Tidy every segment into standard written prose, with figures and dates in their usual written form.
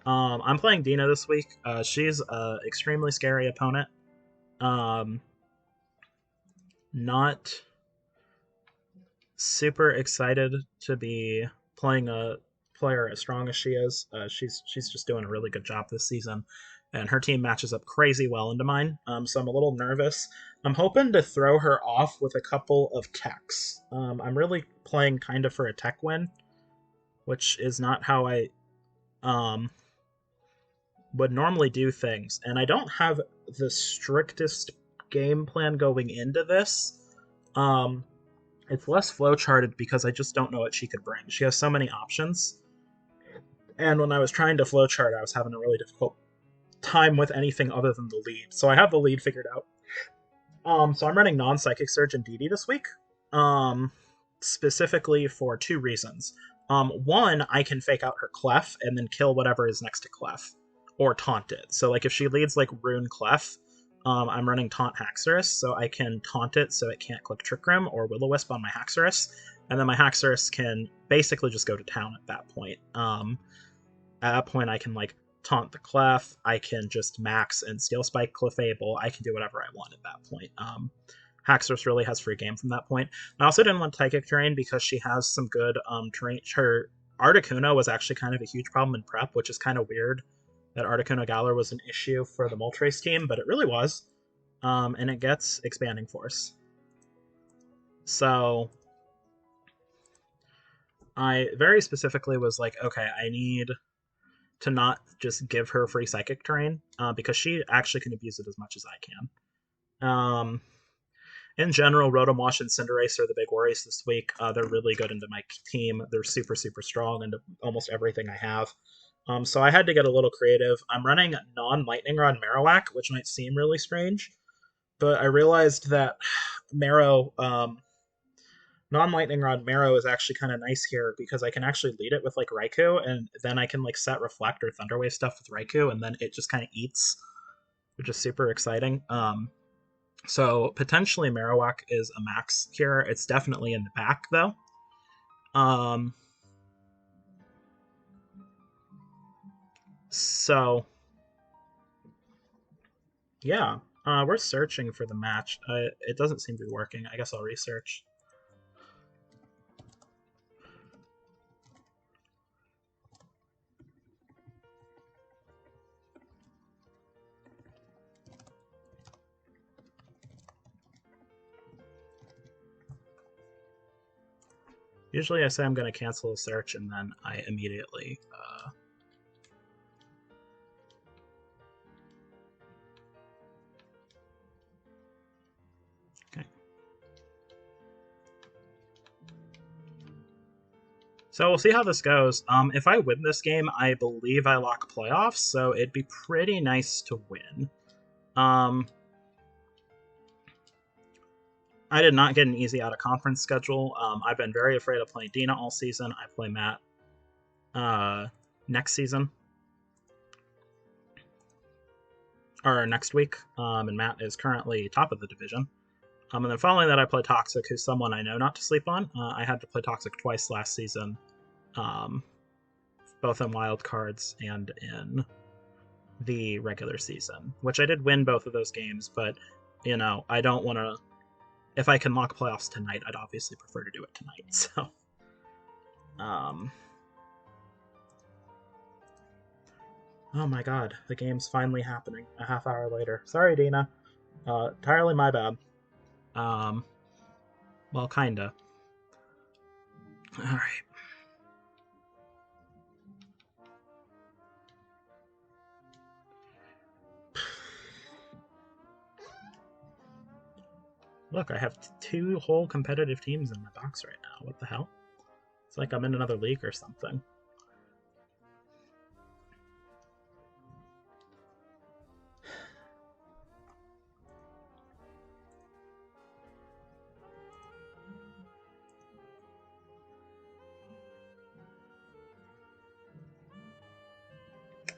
I'm playing Dina this week. She's a extremely scary opponent. Um, Not super excited to be playing a player as strong as she is. She's just doing a really good job this season, and her team matches up crazy well into mine. So I'm a little nervous. I'm hoping to throw her off with a couple of techs. I'm really playing kind of for a tech win, which is not how I um, would normally do things, and I don't have the strictest game plan going into this. Um, it's less flowcharted because I just don't know what she could bring. She has so many options, and when I was trying to flowchart, I was having a really difficult time with anything other than the lead. So I have the lead figured out. So I'm running non-psychic surge and DD this week, um, specifically for two reasons. One, I can fake out her clef and then kill whatever is next to clef, or taunt it. So like if she leads like rune clef, I'm running taunt Haxorus, so I can taunt it so it can't click Trick Room or Will-O-Wisp on my Haxorus, and then my Haxorus can basically just go to town at that point. At that point, I can like taunt the clef, I can just max and Steel Spike Clefable, I can do whatever I want at that point. Haxorus really has free game from that point. I also didn't want Psychic terrain because she has some good terrain. Her Articuno was actually kind of a huge problem in prep, which is kind of weird that Articuno Galar was an issue for the Moltres team, but it really was. And it gets Expanding Force. So I very specifically was like, okay, I need to not just give her free Psychic terrain, because she actually can abuse it as much as I can. In general, Rotom Wash and Cinderace are the big worries this week. They're really good into my team. They're super, super strong into almost everything I have. So I had to get a little creative. I'm running non-Lightning Rod Marowak, which might seem really strange, but I realized that Marrow, non-Lightning Rod Marrow is actually kind of nice here because I can actually lead it with like Raikou, and then I can like set Reflect or Thunderwave stuff with Raikou, and then it just kind of eats, which is super exciting. So potentially Marowak is a max here. It's definitely in the back though. So yeah, we're searching for the match. It doesn't seem to be working. I guess I'll research. Usually I say I'm going to cancel a search and then I immediately okay. So we'll see how this goes. If I win this game, I believe I lock playoffs, so it'd be pretty nice to win. I did not get an easy out-of-conference schedule. I've been very afraid of playing Dina all season. I play Matt next season. Or next week. And Matt is currently top of the division. And then following that, I play Toxic, who's someone I know not to sleep on. I had to play Toxic twice last season, both in wild cards and in the regular season, which I did win both of those games, but, you know, I don't want to... If I can lock playoffs tonight, I'd obviously prefer to do it tonight, so... Oh my god, the game's finally happening a half hour later. Sorry, Dina. Entirely my bad. Well, kinda. Alright. Look, I have two whole competitive teams in my box right now. What the hell? It's like I'm in another league or something.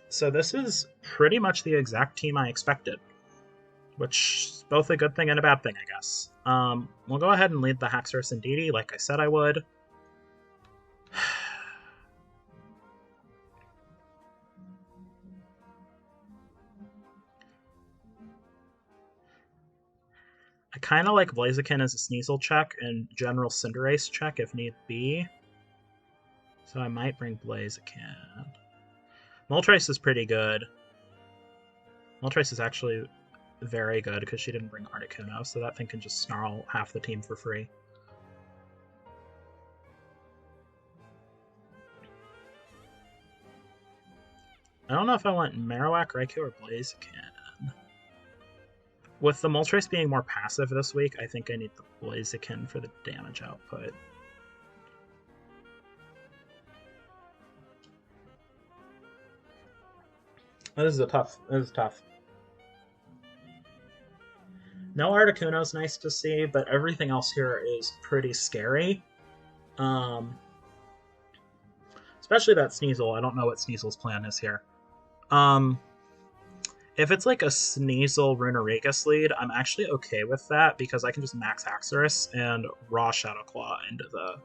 So this is pretty much the exact team I expected, which is both a good thing and a bad thing, I guess. We'll go ahead and lead the Haxorus and DD like I said I would. I kind of like Blaziken as a Sneasel check and General Cinderace check if need be. So I might bring Blaziken. Moltres is pretty good. Moltres is actually very good because she didn't bring Articuno, so that thing can just snarl half the team for free. I don't know if I want Marowak, Raikou, or Blaziken. With the Moltres being more passive this week, I think I need the Blaziken for the damage output. This is tough. No Articuno's nice to see, but everything else here is pretty scary. Especially that Sneasel. I don't know what Sneasel's plan is here. If it's like a Sneasel Runerigus lead, I'm actually okay with that because I can just max Haxorus and raw Shadow Claw into the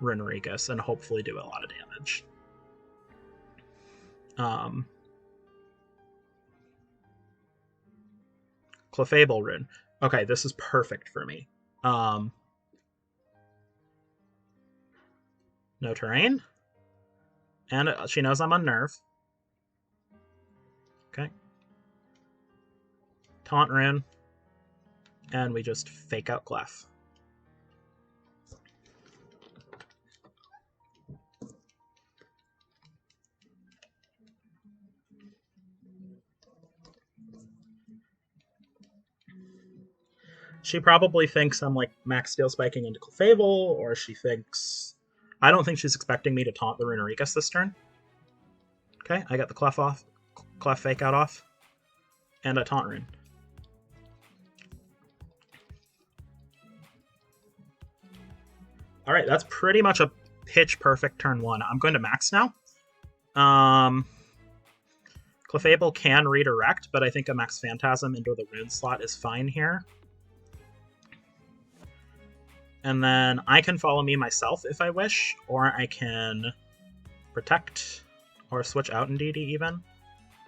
Runerigus and hopefully do a lot of damage. Clefable Rune. Okay, this is perfect for me. No terrain. And she knows I'm on Nerve. Okay. Taunt Rune. And we just fake out Clef. She probably thinks I'm like max steel spiking into Clefable, or she thinks... I don't think she's expecting me to taunt the Runerigus this turn. Okay, I got the Clef off. Clef fake out off. And a taunt rune. Alright, that's pretty much a pitch perfect turn 1. I'm going to max now. Clefable can redirect, but I think a max Phantasm into the rune slot is fine here. And then I can follow me myself if I wish, or I can protect, or switch out Indeedee even.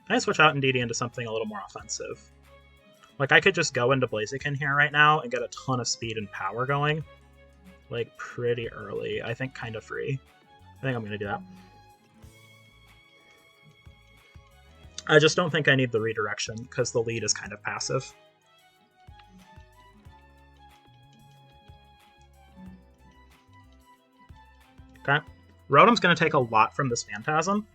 I switch out Indeedee into something a little more offensive. Like, I could just go into Blaziken here right now and get a ton of speed and power going. Like, pretty early. I think kind of free. I think I'm going to do that. I just don't think I need the redirection, because the lead is kind of passive. Okay. Rotom's going to take a lot from this Phantasm.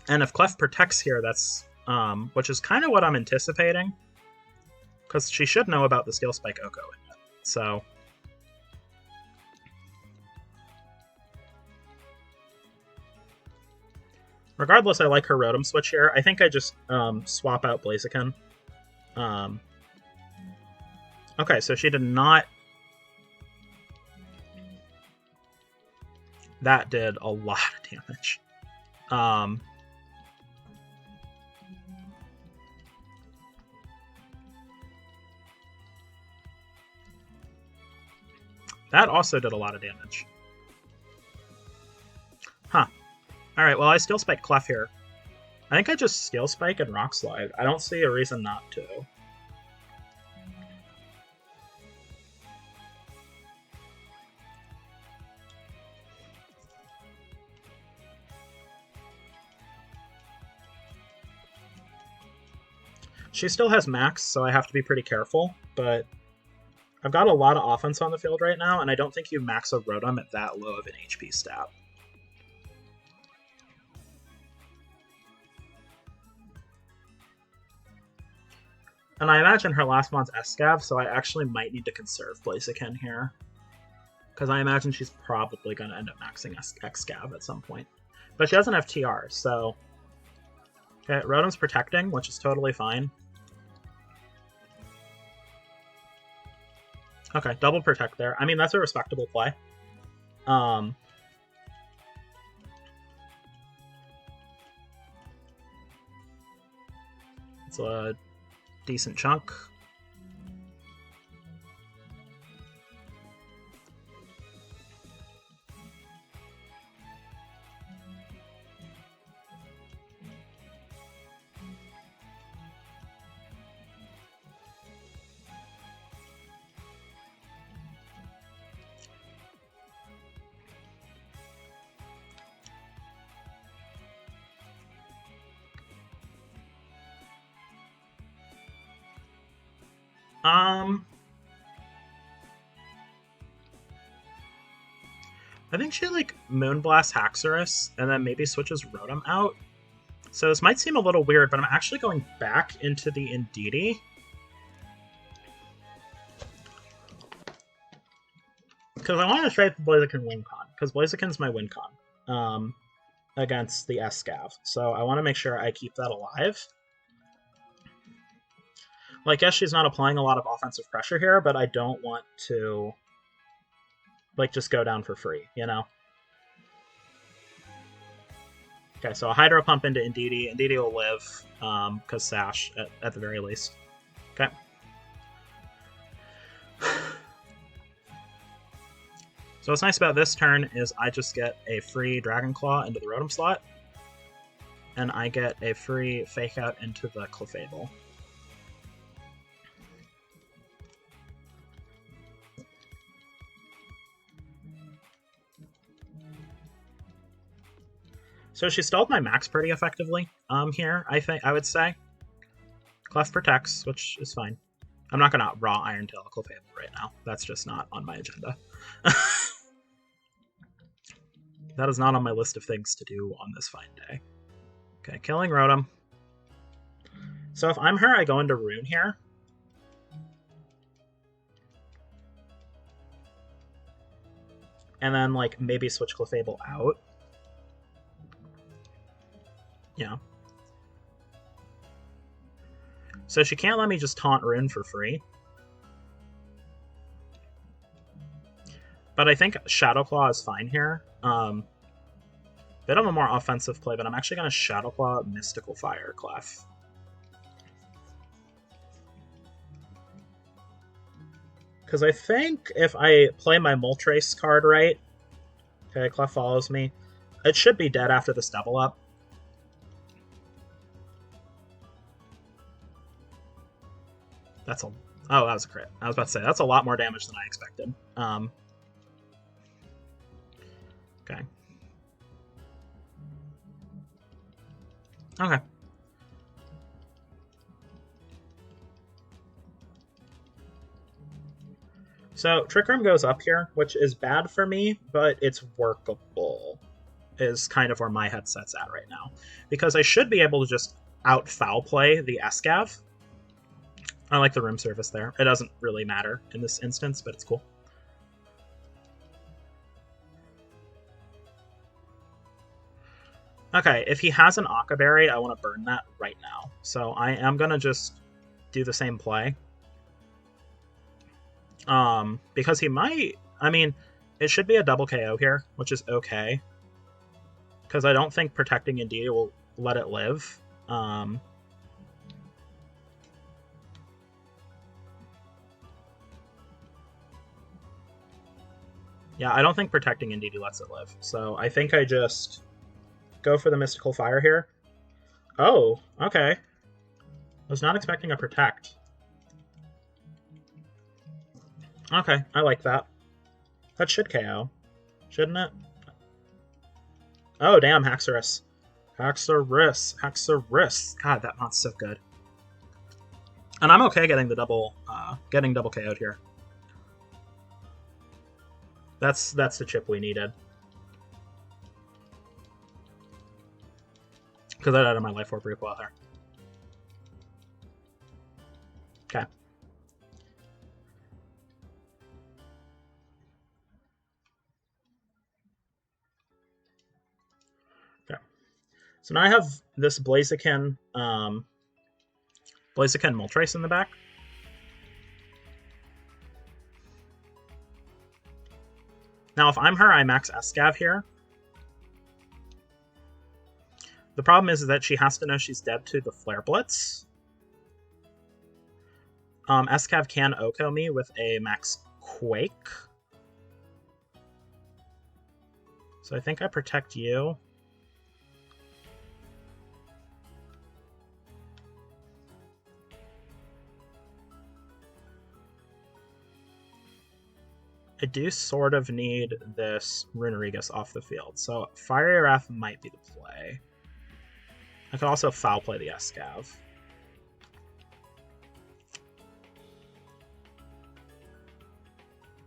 And if Clef protects here, that's... which is kind of what I'm anticipating. Because she should know about the Steel Spike Oko in it. So... regardless, I like her Rotom switch here. I think I just swap out Blaziken. Okay, so she did not... That did a lot of damage. That also did a lot of damage. Huh. Alright, well, I Steel Spike Clef here. I think I just Steel Spike and Rock Slide. I don't see a reason not to. She still has Max, so I have to be pretty careful, but I've got a lot of offense on the field right now, and I don't think you max a Rotom at that low of an HP stat. And I imagine her last one's Escav, so I actually might need to conserve Blaziken here. Because I imagine she's probably going to end up maxing Escav at some point. But she doesn't have TR, so... Okay, Rotom's protecting, which is totally fine. Okay, double protect there. I mean, that's a respectable play. It's a decent chunk. I think she like Moonblast Haxorus and then maybe switches Rotom out. So this might seem a little weird, but I'm actually going back into the Indeedee. Because I want to trade Blaziken WinCon, because Blaziken's my WinCon against the S-Scav. So I want to make sure I keep that alive. Like, yes, she's not applying a lot of offensive pressure here, but I don't want to, like, just go down for free, you know? Okay, so a Hydro Pump into Indeedee. Indeedee will live, because Sash, at the very least. Okay. So what's nice about this turn is I just get a free Dragon Claw into the Rotom slot, and I get a free Fake Out into the Clefable. So she stalled my max pretty effectively here, I would say. Clef protects, which is fine. I'm not going to raw Iron Tail a Clefable right now. That's just not on my agenda. That is not on my list of things to do on this fine day. Okay, killing Rotom. So if I'm her, I go into Rune here. And then, like, maybe switch Clefable out. Yeah. So she can't let me just taunt Rune for free. But I think Shadow Claw is fine here. Bit of a more offensive play, but I'm actually going to Shadow Claw Mystical Fire Clef. Because I think if I play my Moltres card right, okay, Clef follows me, it should be dead after this double up. That's a... Oh, that was a crit. I was about to say, that's a lot more damage than I expected. Okay. Okay. So, Trick Room goes up here, which is bad for me, but it's workable, is kind of where my headset's at right now. Because I should be able to just out-foul play the S-Scav. I like the room service there. It doesn't really matter in this instance, but it's cool. Okay, if he has an Aqua Berry, I want to burn that right now. So I am going to just do the same play. Because he might... I mean, it should be a double KO here, which is okay. Because I don't think protecting Indeedee will let it live. Yeah, I don't think protecting Indeedee lets it live. So I think I just go for the Mystical Fire here. Oh, okay. I was not expecting a protect. Okay, I like that. That should KO, shouldn't it? Oh, damn, Haxorus. Haxorus. God, that mod's so good. And I'm okay getting the double KO'd here. That's the chip we needed. Because I died on my Life Orb recoil there. Okay. Okay. So now I have this Blaziken Moltres in the back. Now, if I'm her, I max S-Scav here. The problem is that she has to know she's dead to the Flare Blitz. S-Scav can OHKO me with a max Quake. So I think I protect you. I do sort of need this Runerigus off the field, so Fiery Wrath might be the play. I could also foul play the S-Scav.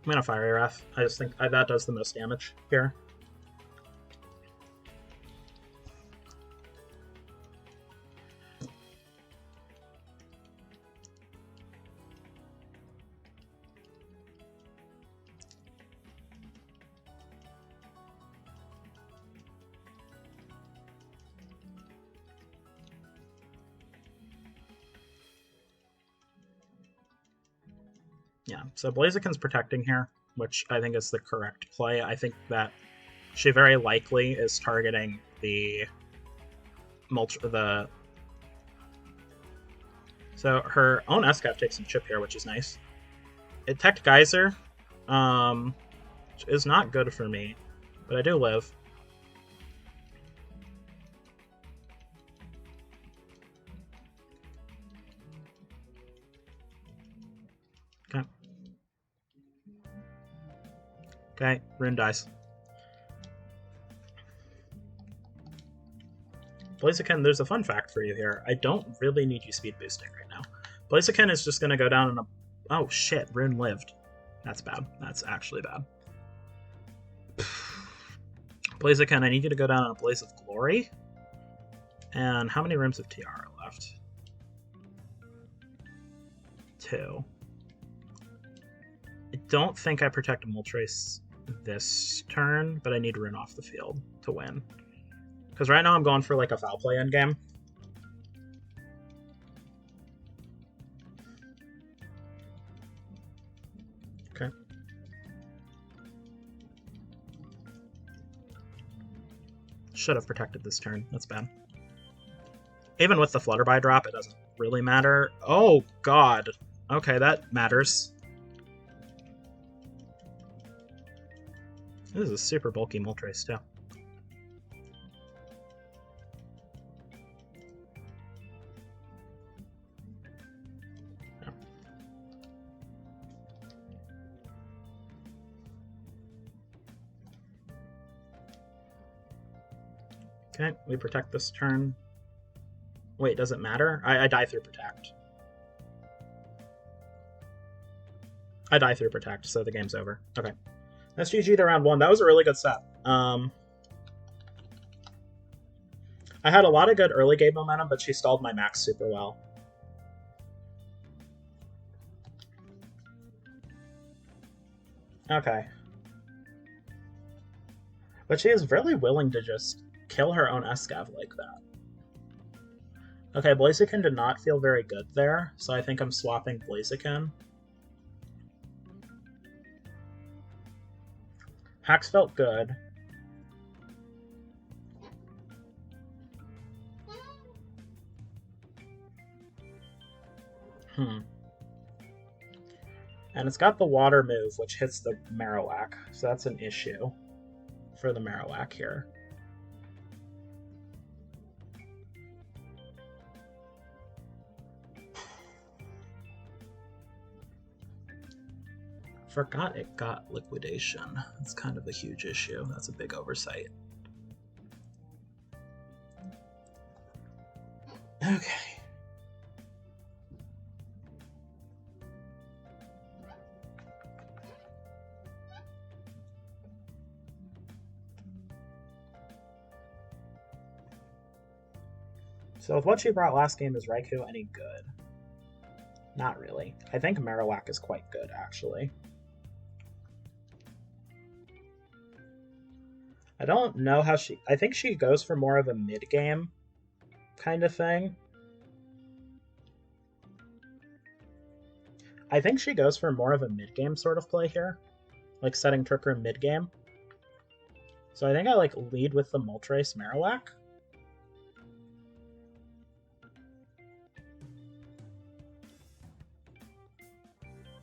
I'm gonna Fiery Wrath. I just think that does the most damage here. Yeah, so Blaziken's protecting here, which I think is the correct play. I think that she very likely is targeting the so her own SCAV takes some chip here, which is nice. It teched Geyser, which is not good for me, but I do live. Okay. Okay, Rune dies. Blaziken, there's a fun fact for you here. I don't really need you speed boosting right now. Blaziken is just going to go down in a... Oh, shit. Rune lived. That's bad. That's actually bad. Blaziken, I need you to go down in a Blaze of Glory. And how many rooms of TR are left? 2. I don't think I protect Moltres this turn, but I need Rune off the field to win. Because right now I'm going for like a foul play endgame. Okay. Should have protected this turn. That's bad. Even with the Flutterby drop, it doesn't really matter. Oh, God. Okay, that matters. This is a super bulky Moltres, too. Okay, we protect this turn. Wait, does it matter? I die through protect. I die through protect, so the game's over. Okay. That's GG to round 1. That was a really good set. I had a lot of good early game momentum, but she stalled my max super well. Okay. But she is really willing to just kill her own SCAV like that. Okay, Blaziken did not feel very good there, so I think I'm swapping Blaziken. Hacks felt good. And it's got the water move, which hits the Marowak, so that's an issue for the Marowak here. Forgot it got liquidation. That's kind of a huge issue. That's a big oversight. Okay. So with what she brought last game, is Raikou any good? Not really. I think Marowak is quite good, actually. I don't know how she... I think she goes for more of a mid-game kind of thing. I think she goes for more of a mid-game sort of play here. Like setting Trick Room mid-game. So I think I like lead with the Moltres Marowak.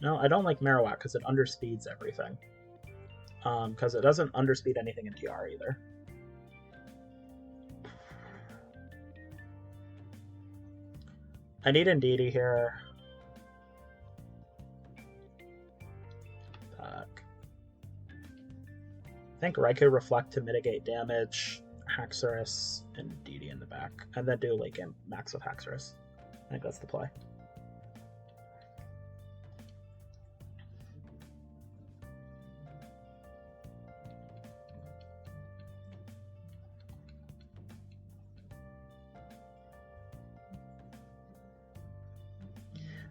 No, I don't like Marowak because it underspeeds everything. Because it doesn't underspeed anything in TR either. I need Indeedee here. Back. I think Raikou Reflect to mitigate damage, Haxorus, and Indeedee in the back. And then do late game max with Haxorus. I think that's the play.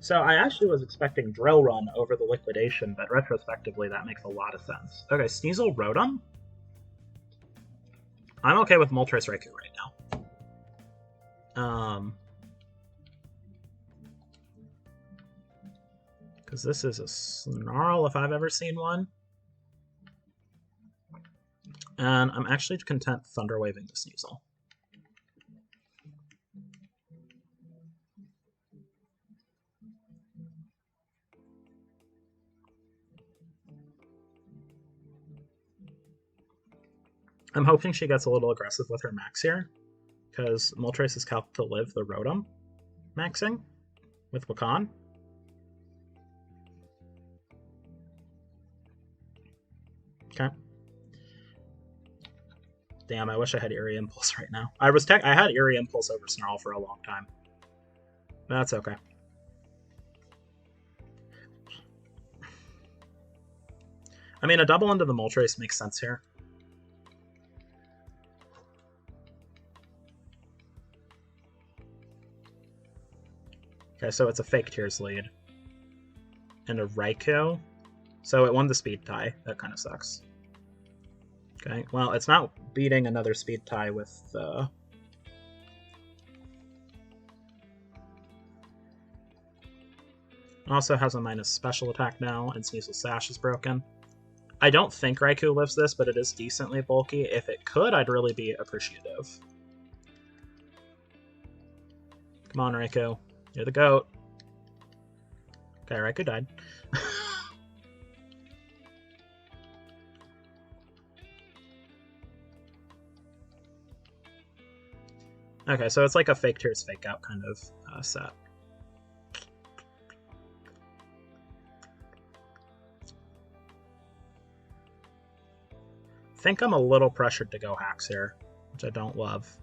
So I actually was expecting Drill Run over the Liquidation, but retrospectively that makes a lot of sense. Okay, Sneasel Rotom. I'm okay with Moltres Raikou right now. Because this is a Snarl if I've ever seen one. And I'm actually content Thunder Waving the Sneasel. I'm hoping she gets a little aggressive with her max here, because Moltres is calculated to live the Rotom maxing with Wakan. Okay. Damn, I wish I had Eerie Impulse right now. I had Eerie Impulse over Snarl for a long time. That's okay. I mean, a double into the Moltres makes sense here. Okay, so it's a fake Tears lead. And a Raikou. So it won the speed tie. That kind of sucks. Okay, well, it's not beating another speed tie with also has a minus special attack now, and Sneasel Sash is broken. I don't think Raikou lives this, but it is decently bulky. If it could, I'd really be appreciative. Come on, Raikou. You're the GOAT. Okay, Raikou died. Okay, so it's like a fake Tears, fake out kind of set. I think I'm a little pressured to go Hacks here, which I don't love.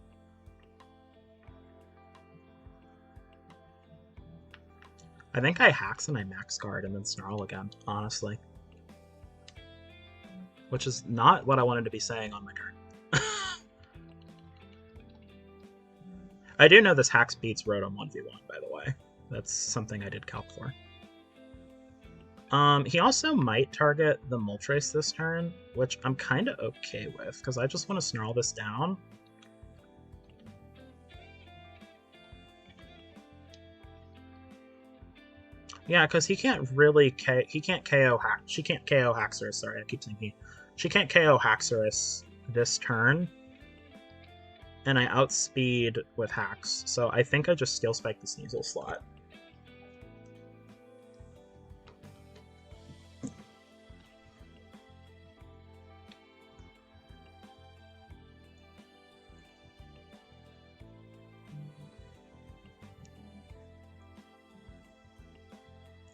I think I Hacks and I Max Guard and then Snarl again, honestly. Which is not what I wanted to be saying on my turn. I do know this Hacks beats Rotom 1v1, by the way. That's something I did calc for. He also might target the Moltres this turn, which I'm kind of okay with, because I just want to Snarl this down. Yeah, because he can't really he can't KO she can't KO Haxorus. Sorry, I keep thinking she can't KO Haxorus this turn, and I outspeed with Hacks, so I think I just Steel Spike the Sneasel slot.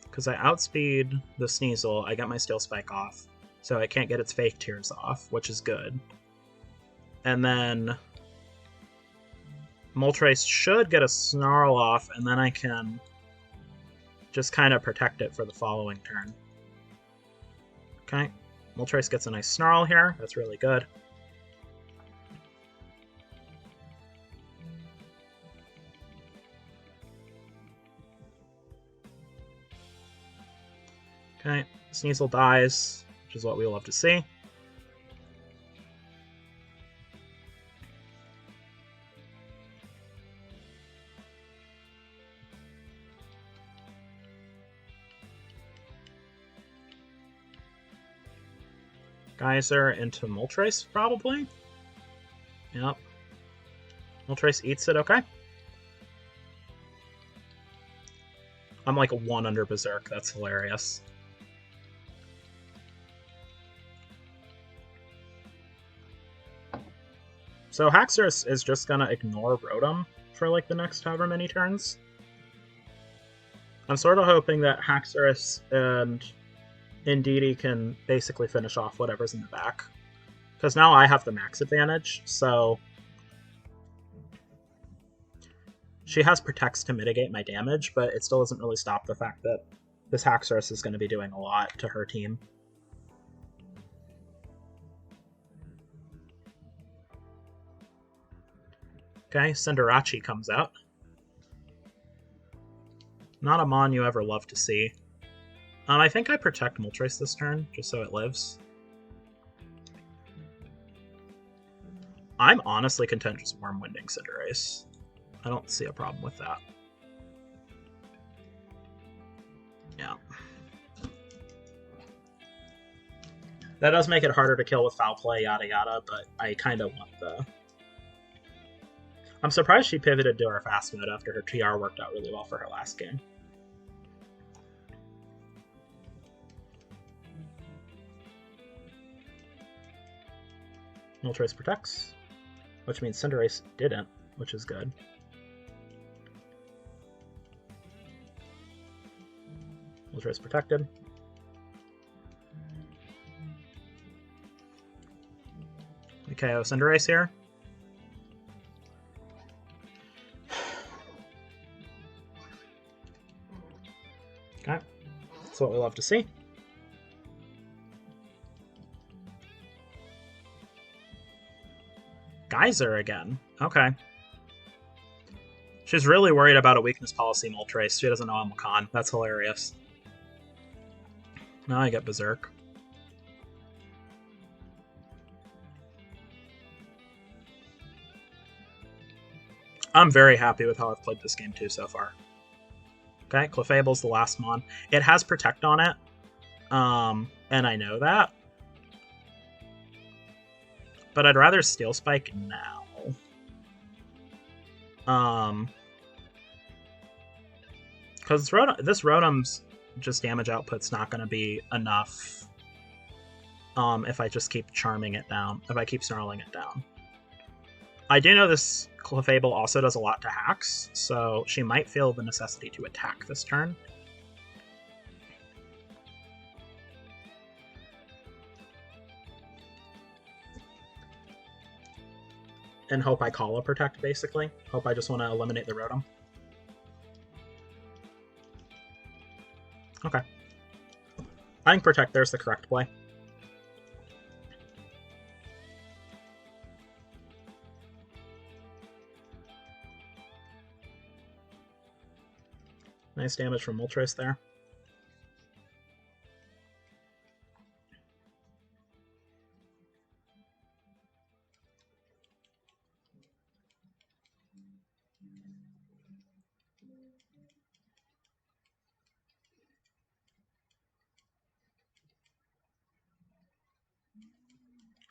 Because I outspeed the Sneasel, I get my Steel Spike off, so I can't get its fake Tears off, which is good. And then Moltres should get a Snarl off, and then I can just kind of protect it for the following turn. Okay, Moltres gets a nice Snarl here, that's really good. Okay, Sneasel dies, which is what we love to see. Geyser into Moltres, probably. Yep. Moltres eats it, okay. I'm like 1 under Berserk, that's hilarious. So Haxorus is just gonna ignore Rotom for like the next however many turns. I'm sort of hoping that Haxorus and Indeedee can basically finish off whatever's in the back. Because now I have the max advantage, so she has Protects to mitigate my damage, but it still doesn't really stop the fact that this Haxorus is going to be doing a lot to her team. Okay, Cinderace comes out. Not a mon you ever love to see. I think I protect Moltres this turn, just so it lives. I'm honestly content just Wormwinding Cinderace. I don't see a problem with that. Yeah. That does make it harder to kill with foul play, yada yada, but I kind of want the... I'm surprised she pivoted to her fast mode after her TR worked out really well for her last game. Moltres protects, which means Cinderace didn't, which is good. Moltres protected. We KO Cinderace here. Okay, that's what we love to see. Geyser again. Okay. She's really worried about a weakness policy Moltres. She doesn't know I'm Wakan. That's hilarious. Now I get Berserk. I'm very happy with how I've played this game too so far. Okay, Clefable's the last mon. It has Protect on it, and I know that. But I'd rather Steel Spike now. Because this Rotom's just damage output's not going to be enough if I just keep charming it down, if I keep snarling it down. I do know this Clefable also does a lot to hacks, so she might feel the necessity to attack this turn. And hope I call a Protect, basically. Hope I just want to eliminate the Rotom. Okay. I think Protect there's the correct play. Nice damage from Moltres there.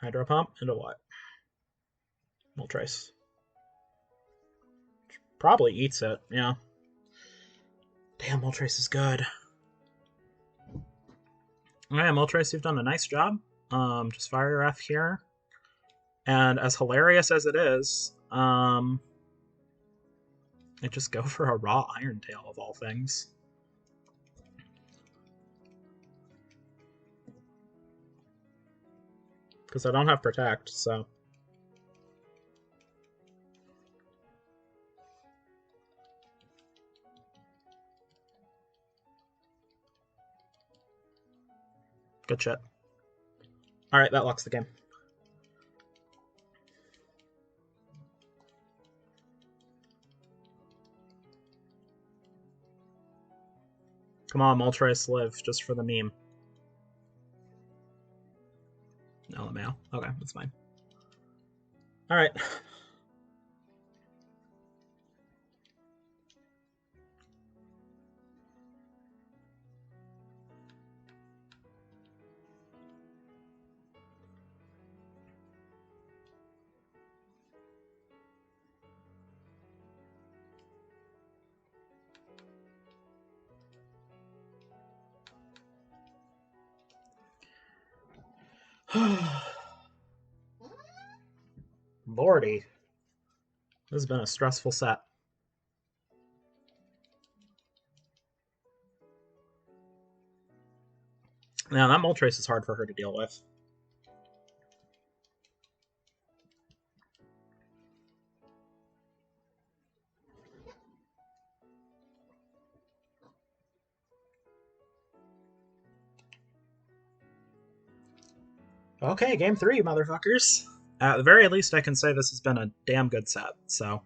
Hydro Pump into what? Moltres. Probably eats it, yeah. Damn, Moltres is good. Alright, Moltres, you've done a nice job. Just fire your F here. And as hilarious as it is, I just go for a raw Iron Tail of all things. Because I don't have Protect, so... Good shit. Alright, that locks the game. Come on, Moltres, live, just for the meme. No, the mail. Okay, that's fine. Alright. Lordy. This has been a stressful set. Now, that Moltres is hard for her to deal with. Okay, game 3, motherfuckers. At the very least, I can say this has been a damn good set, so...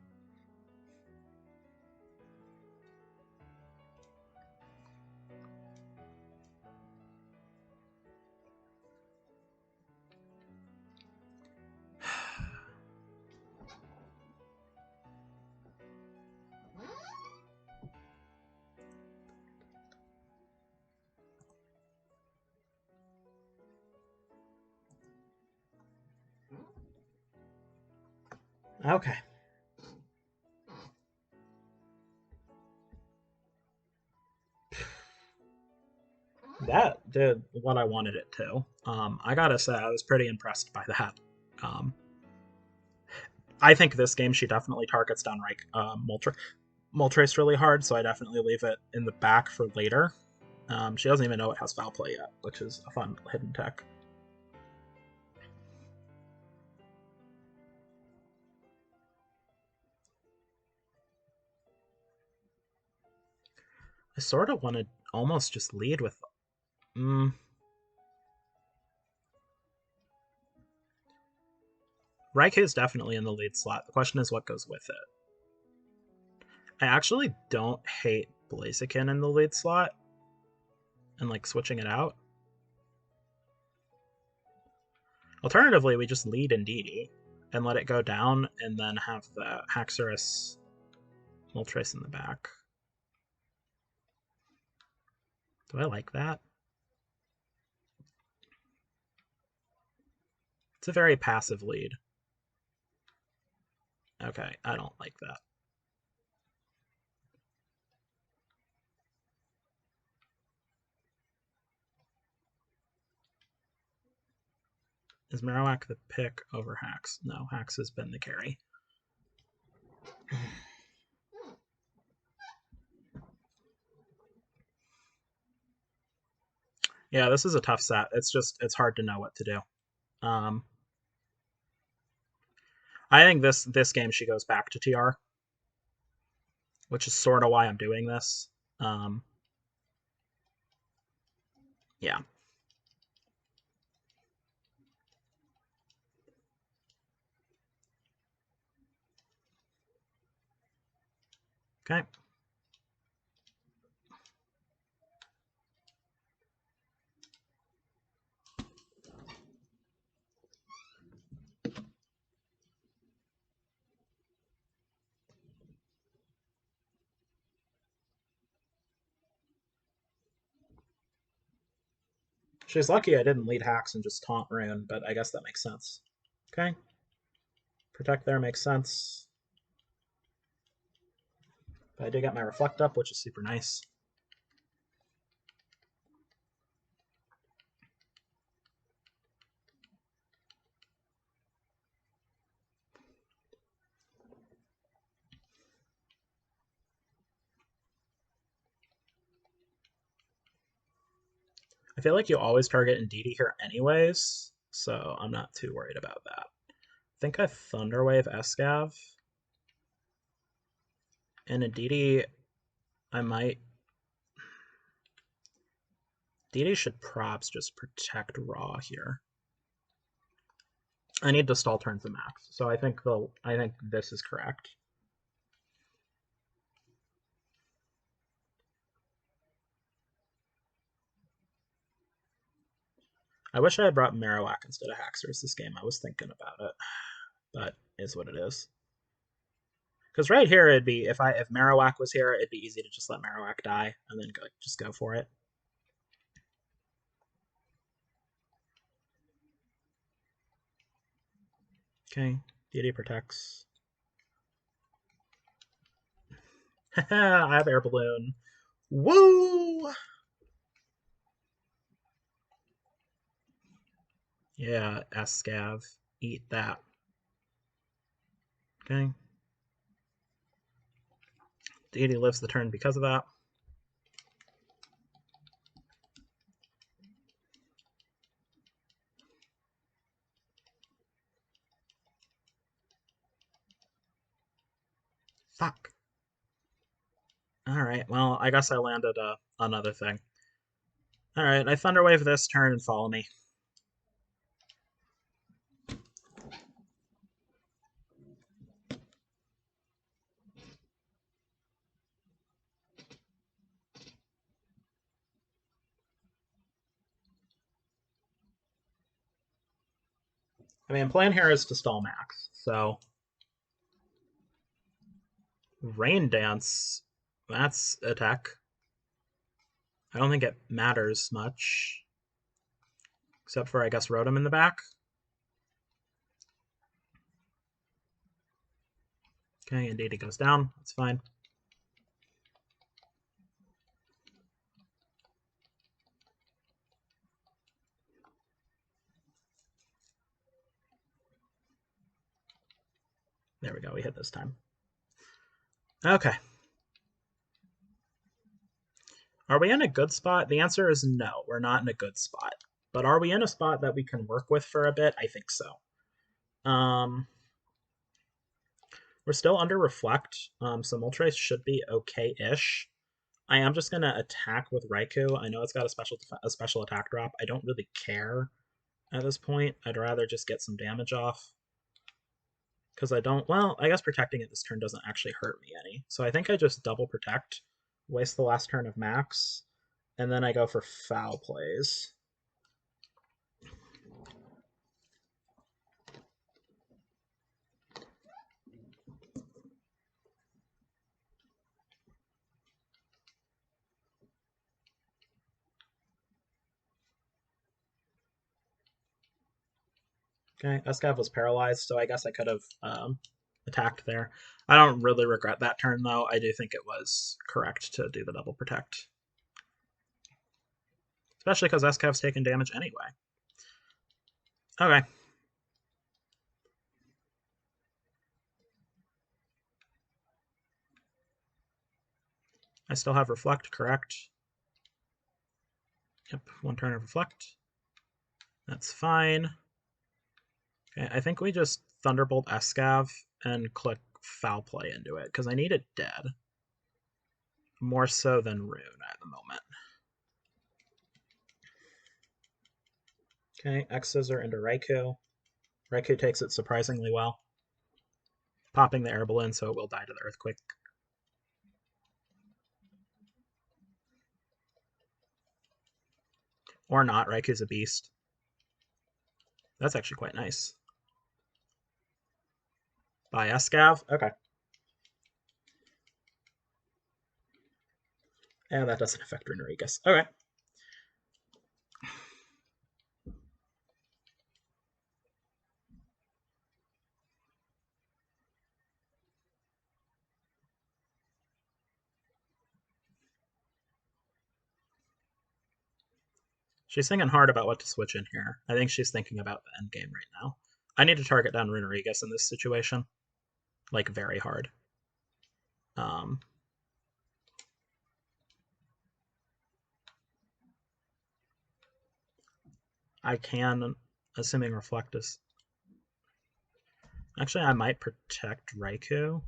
Okay. That did what I wanted it to. I gotta say, I was pretty impressed by that. Um, I think this game she definitely targets down Moltres really hard, so I definitely leave it in the back for later. She doesn't even know it has foul play yet, which is a fun hidden tech. I sort of want to almost just lead with. Raiku's definitely in the lead slot. The question is what goes with it. I actually don't hate Blaziken in the lead slot and like switching it out. Alternatively, we just lead Indeedee and let it go down and then have the Haxorus Moltres in the back. Do I like that? It's a very passive lead. Okay, I don't like that. Is Marowak the pick over Hax? No, Hax has been the carry. Yeah, this is a tough set. It's hard to know what to do. I think this game she goes back to TR, which is sort of why I'm doing this. Yeah. Okay. She's lucky I didn't lead Hax and just taunt Rune, but I guess that makes sense. Okay. Protect there makes sense. But I did get my Reflect up, which is super nice. I feel like you always target Indeedee here anyways, so I'm not too worried about that. I think I Thunderwave Escav. And Indeedee, I might... Indeedee should props just protect Raw here. I need to stall turn to max, so I think this is correct. I wish I had brought Marowak instead of Haxorus this game. I was thinking about it, but is what it is. Because right here, it'd be if Marowak was here, it'd be easy to just let Marowak die and then just go for it. Okay, Deity protects. I have Air Balloon. Woo! Yeah, Escav. Eat that. Okay. Deity lives the turn because of that. Fuck. Alright, well, I guess I landed another thing. Alright, I Thunderwave this turn and follow me. I mean, plan here is to stall max, so... Rain Dance, that's attack. I don't think it matters much. Except for, I guess, Rotom in the back. Okay, and Dina goes down. That's fine. There we go. We hit this time. Okay. Are we in a good spot? The answer is no. We're not in a good spot. But are we in a spot that we can work with for a bit? I think so. We're still under Reflect, so Moltres should be okay-ish. I am just gonna attack with Raikou. I know it's got a special attack drop. I don't really care at this point. I'd rather just get some damage off. Because I don't, well, I guess protecting it this turn doesn't actually hurt me any. So I think I just double protect, waste the last turn of Max, and then I go for foul plays. Okay, Escav was paralyzed, so I guess I could have attacked there. I don't really regret that turn, though. I do think it was correct to do the double protect. Especially because Escav's taking damage anyway. Okay. I still have Reflect, correct? Yep, one turn of Reflect. That's fine. Okay, I think we just Thunderbolt Escav and click Foul Play into it, because I need it dead. More so than Rune at the moment. Okay, X-Scissor into Raikou. Raikou takes it surprisingly well. Popping the air balloon so it will die to the Earthquake. Or not, Raikou's a beast. That's actually quite nice. By Escav? Okay. And that doesn't affect Runerigus. Okay. She's thinking hard about what to switch in here. I think she's thinking about the end game right now. I need to target down Runerigus in this situation. Like, very hard. I can, assuming Reflect is... Actually, I might protect Raikou.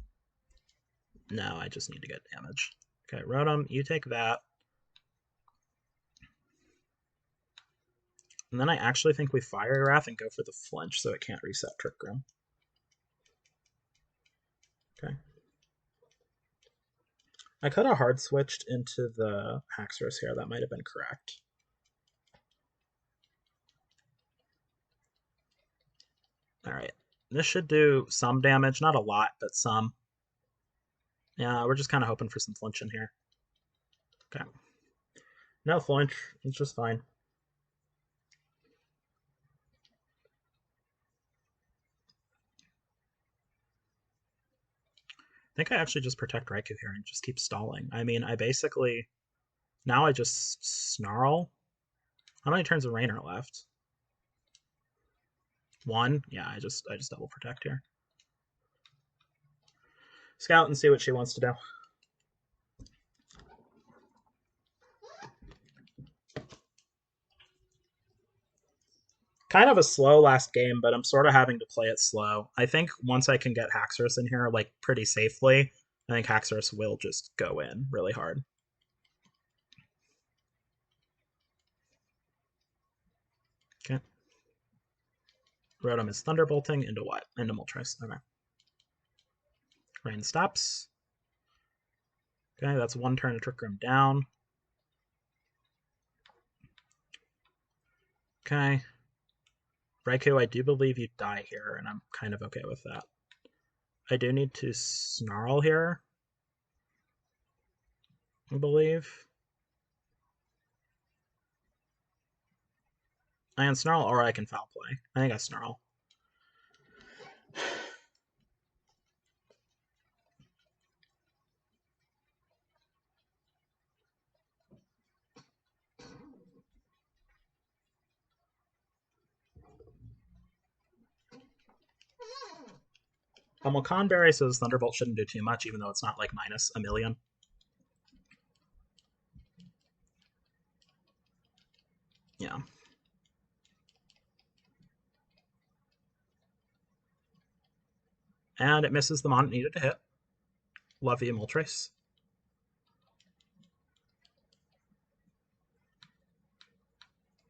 No, I just need to get damage. Okay, Rotom, you take that. And then I actually think we Fire Wrath and go for the flinch so it can't reset Trick Room. Okay. I could have hard switched into the Haxorus here. That might have been correct. Alright. This should do some damage. Not a lot, but some. Yeah, we're just kind of hoping for some flinch in here. Okay. No flinch. It's just fine. I think I actually just protect Raikou here and just keep stalling. I mean, I basically... Now I just Snarl. How many turns of Rain are left? One? Yeah, I just double protect here. Scout and see what she wants to do. Kind of a slow last game, but I'm sort of having to play it slow. I think once I can get Haxorus in here, like, pretty safely, I think Haxorus will just go in really hard. Okay. Rotom is Thunderbolting into what? Into Moltres. Okay. Rain stops. Okay, that's one turn to Trick Room down. Okay. Raikou, I do believe you die here, and I'm kind of okay with that. I do need to Snarl here, I believe. I can Snarl or I can Foul Play. I think I Snarl. Well, Conberry says Thunderbolt shouldn't do too much, even though it's not like minus a million. Yeah. And it misses the mon it needed to hit. Love you, Moltres.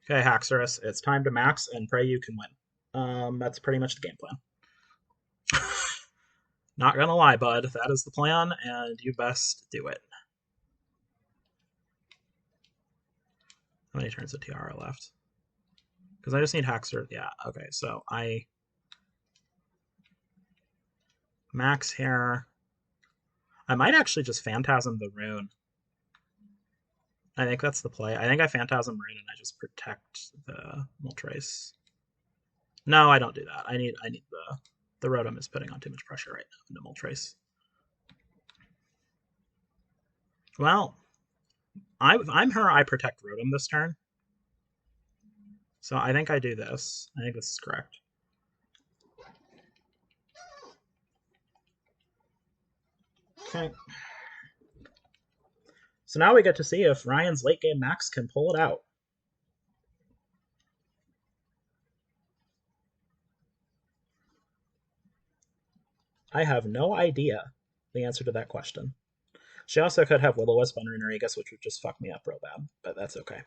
Okay, Haxorus, it's time to max and pray you can win. That's pretty much the game plan. Not gonna lie, bud. That is the plan, and you best do it. How many turns of Tiara left? Because I just need Haxorus. Yeah, okay, so I max here. I might actually just Phantasm the Rune. I think that's the play. I think I Phantasm Rune and I just protect the Moltres. No, I don't do that. I need the Rotom is putting on too much pressure right now into Moltres. Well, I'm her. I protect Rotom this turn. So I think I do this. I think this is correct. Okay. So now we get to see if Ryan's late game max can pull it out. I have no idea the answer to that question. She also could have Will-O-Wisp on Runerigus, which would just fuck me up real bad, but that's okay.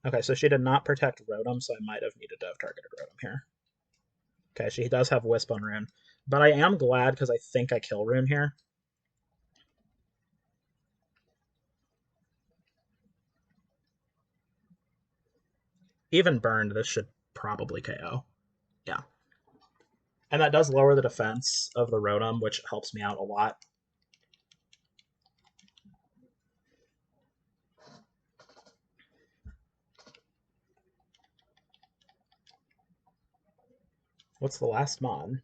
Okay, so she did not protect Rotom, so I might have needed to have targeted Rotom here. Okay, she does have Wisp on Rune. But I am glad because I think I kill Rune here. Even burned, this should probably KO. Yeah. And that does lower the defense of the Rotom, which helps me out a lot. What's the last mon?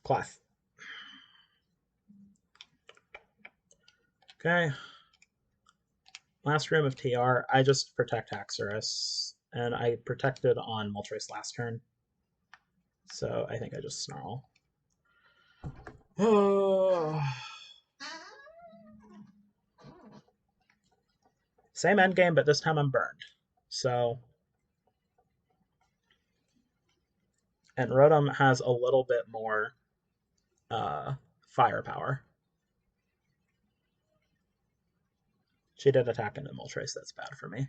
Clef. Okay. Last room of TR. I just protect Haxorus, and I protected on Moltres last turn. So I think I just Snarl. Same endgame, but this time I'm burned. So. And Rotom has a little bit more firepower. She did attack into Moltres, that's bad for me.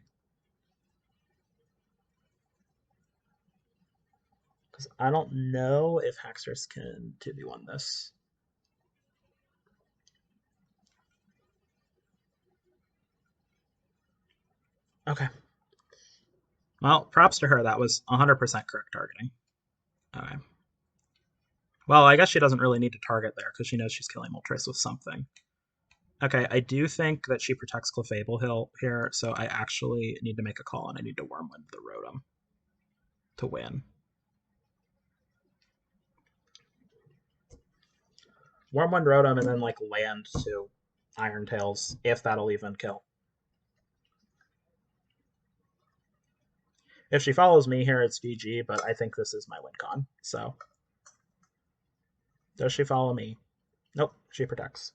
Because I don't know if Haxorus can 2v1 this. Okay. Well, props to her. That was 100% correct targeting. Okay. Well, I guess she doesn't really need to target there because she knows she's killing Moltres with something. Okay, I do think that she protects Clefable Hill here, so I actually need to make a call and I need to Wormwind the Rotom to win. Wormwind Rotom and then like land to Iron Tails, if that'll even kill. If she follows me here, it's GG, but I think this is my win con. So, does she follow me? Nope, she protects.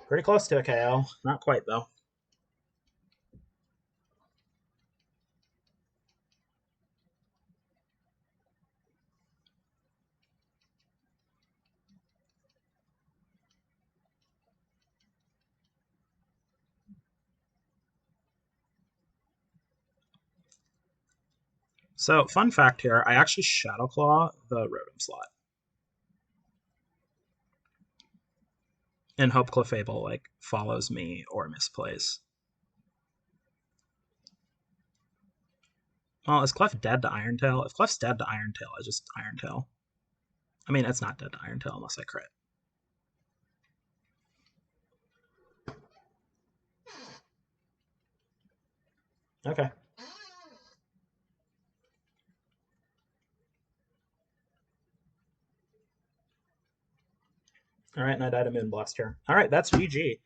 Pretty close to a KO. Not quite, though. So, fun fact here, I actually Shadow Claw the Rotom slot. And hope Clefable, like, follows me or misplays. Well, is Clef dead to Iron Tail? If Clef's dead to Iron Tail, I just Iron Tail. I mean, it's not dead to Iron Tail unless I crit. Okay. All right, and I died a Moonblast here. All right, that's GG.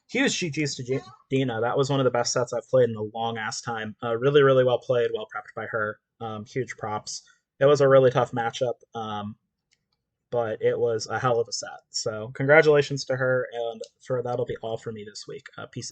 Huge GG's to Dina. That was one of the best sets I've played in a long ass time. Really, really well played, well prepped by her. Huge props. It was a really tough matchup, but it was a hell of a set. So congratulations to her, and for that'll be all for me this week. Peace.